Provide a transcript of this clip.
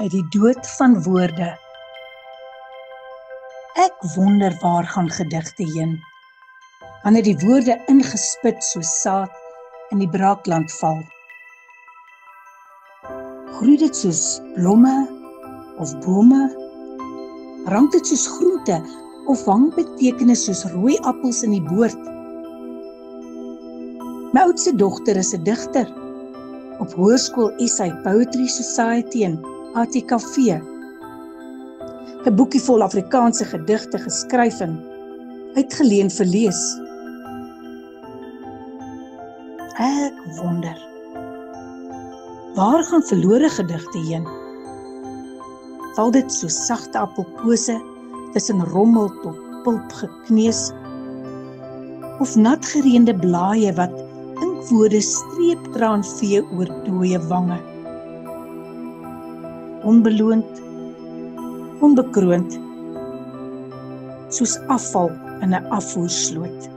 uit die dood van woorde. Ek wonder waar gaan gedigte heen, wanneer die woorde ingespit soos saad in die braakland val. Groei dit soos blomme of bome? Rank dit soos groente of hang betekenis soos rooi appels in die boord? My oudste dogter is 'n digter. Op Hoërskool SA Poetry Society en ATKV. 'n boekie vol Afrikaanse gedigte geskryf en uitgeleen vir lees. Ek wonder, waar gaan verlore gedigte heen? Val dit so sagte appelkose tussen rommel tot pulp gekneus? Of nat gereende blaaie wat inkwoorde streeptraan vee oor dooie wange? Onbeloond, onbekroond, soos afval in 'n afvoersloot.